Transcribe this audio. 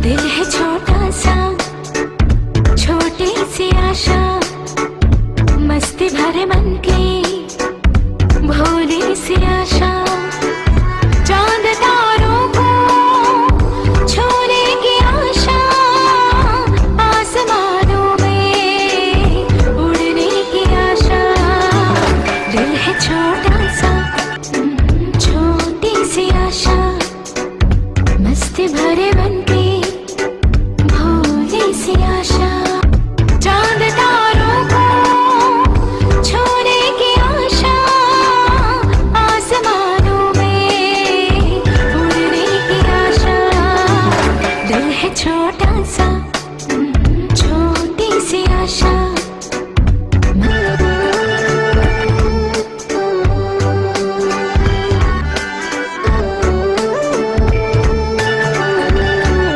दिल है छोटा सा, छोटी सी आशा, मस्ती भरे मन की भोली सी आशा। चांद तारों को छूने की आशा, आसमानों में उड़ने की आशा। दिल है छोटा सा, छोटी सी आशा, मस्ती भरे मन की भोली सी आशा। चांद तारों को छूने की आशा, आसमानों में उड़ने की आशा। दिल है छोटा सा,